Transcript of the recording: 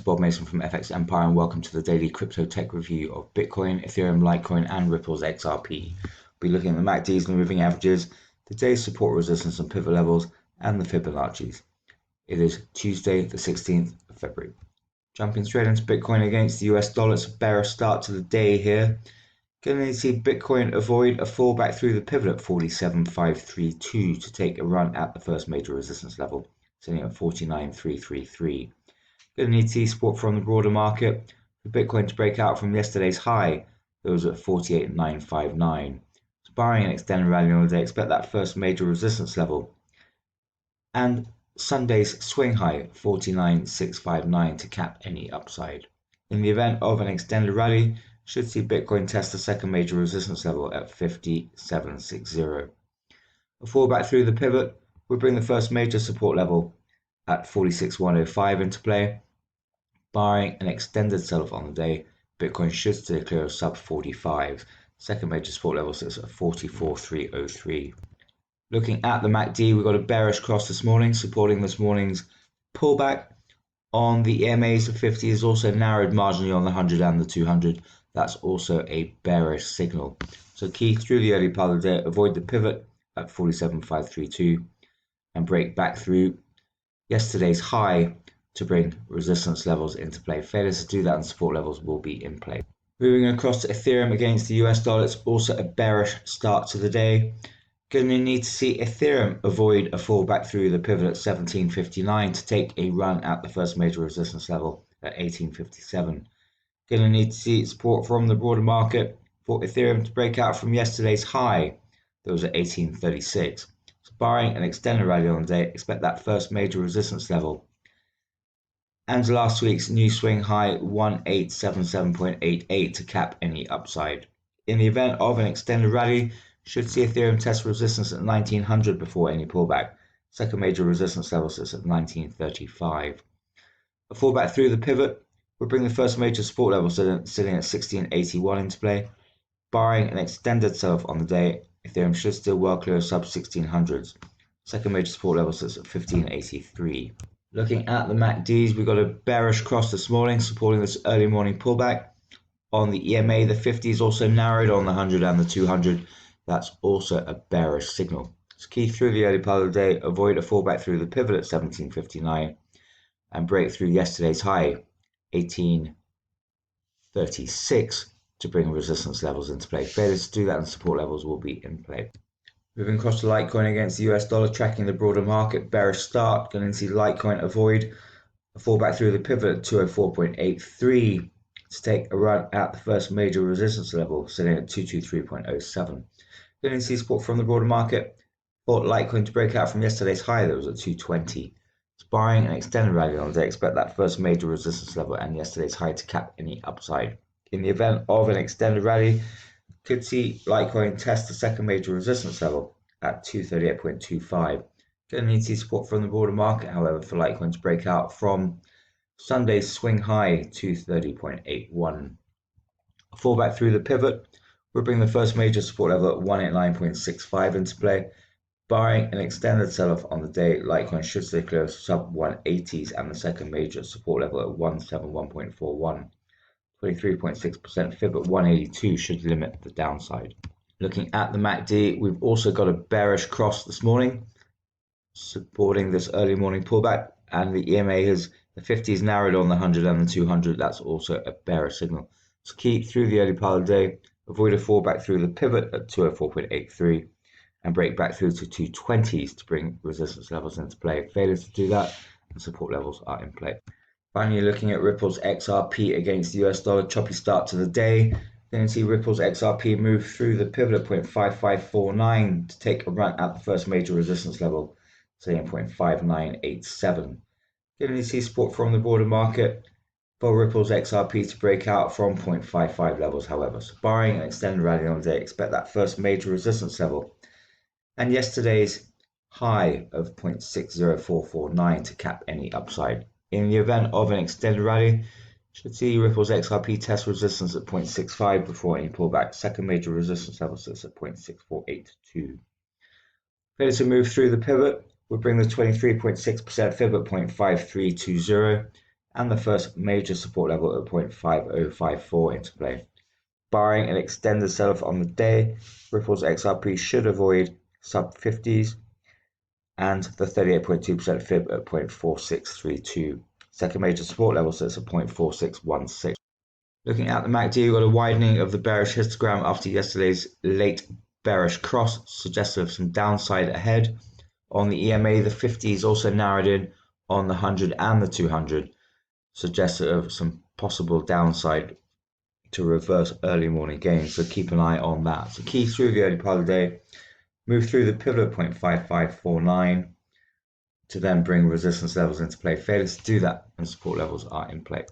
Bob Mason from FX Empire, and welcome to the daily crypto tech review of Bitcoin, Ethereum, Litecoin, and Ripple's XRP. We'll be looking at the MACDs and moving averages, today's support, resistance, and pivot levels, and the Fibonacci's. It is Tuesday, the 16th of February. Jumping straight into Bitcoin against the US dollar, it's a bearish start to the day here. Going to need to see Bitcoin avoid a fallback through the pivot at 47,532 to take a run at the first major resistance level, sitting at 49,333. Going to need to see support from the broader market for Bitcoin to break out from yesterday's high. That was at 48,959. So barring an extended rally on the day, expect that first major resistance level. And Sunday's swing high, 49,659, to cap any upside. In the event of an extended rally, should see Bitcoin test the second major resistance level at 5760. A fallback through the pivot will bring the first major support level at 46,105 into play. Barring an extended sell-off on the day, Bitcoin should stay clear of sub 45. Second major support level sits at 44,303. Looking at the MACD, we got a bearish cross this morning, supporting this morning's pullback. On the EMAs, the 50 is also narrowed marginally on the 100 and the 200. That's also a bearish signal. So key through the early part of the day, avoid the pivot at 47,532 and break back through yesterday's high to bring resistance levels into play. Failure to do that and support levels will be in play. Moving across to Ethereum against the US dollar, it's also a bearish start to the day. Going to need to see Ethereum avoid a fallback through the pivot at 1759 to take a run at the first major resistance level at 1857. Going to need to see support from the broader market for Ethereum to break out from yesterday's high. That was at 1836. So barring an extended rally on the day, expect that first major resistance level. And last week's new swing high, 1877.88, to cap any upside. In the event of an extended rally, should see Ethereum test resistance at 1900 before any pullback. Second major resistance level sits at 1935. A fallback through the pivot will bring the first major support level sitting at 1681 into play. Barring an extended sell-off on the day, Ethereum should still well clear of sub 1600s. Second major support level sits at 1583. Looking at the MACDs, we got a bearish cross this morning, supporting this early morning pullback. On the EMA, the 50 is also narrowed on the 100 and the 200. That's also a bearish signal. So key through the early part of the day, avoid a fallback through the pivot at 1759 and break through yesterday's high, 1836, to bring resistance levels into play. Failure to do that and support levels will be in play. Moving across to Litecoin against the US dollar, tracking the broader market, bearish start. Going to see Litecoin avoid a fallback through the pivot at 204.83 to take a run at the first major resistance level, sitting at 223.07. Going to see support from the broader market for Litecoin to break out from yesterday's high that was at 220. Barring an extended rally on the day, expect that first major resistance level and yesterday's high to cap any upside. In the event of an extended rally, could see Litecoin test the second major resistance level at 238.25. Going to need to see support from the broader market, however, for Litecoin to break out from Sunday's swing high, 230.81. A fallback through the pivot will bring the first major support level at 189.65 into play. Barring an extended sell-off on the day, Litecoin should stay clear of sub 180s and the second major support level at 171.41. 23.6% fib at 182 should limit the downside. Looking at the MACD, we've also got a bearish cross this morning, supporting this early morning pullback, and the EMA has the 50 is narrowed on the 100 and the 200. That's also a bearish signal. So key through the early part of the day, avoid a fallback through the pivot at 204.83 and break back through to 220s to bring resistance levels into play. Failure to do that and support levels are in play. Finally, looking at Ripple's XRP against the US dollar, choppy start to the day. Then see Ripple's XRP move through the pivot at 0.5549 to take a run at the first major resistance level, say in 0.5987. Going to see support from the broader market for Ripple's XRP to break out from 0.55 levels, however. So barring an extended rally on the day, expect that first major resistance level and yesterday's high of 0.60449 to cap any upside. In the event of an extended rally, should see Ripple's XRP test resistance at 0.65 before any pullback. Second major resistance level sits at 0.6482. Failure to move through the pivot would bring the 23.6% fib at 0.5320 and the first major support level at 0.5054 into play. Barring an extended sell-off on the day, Ripple's XRP should avoid sub 50s and the 38.2% fib at 0.4632. Second major support level sits at 0.4616. Looking at the MACD, we've got a widening of the bearish histogram after yesterday's late bearish cross, suggestive of some downside ahead. On the EMA, the 50s also narrowed in on the 100 and the 200, suggestive of some possible downside to reverse early morning gains, so keep an eye on that. So key through the early part of the day, move through the pivot at 0.5549 to then bring resistance levels into play. Failure to do that and support levels are in play.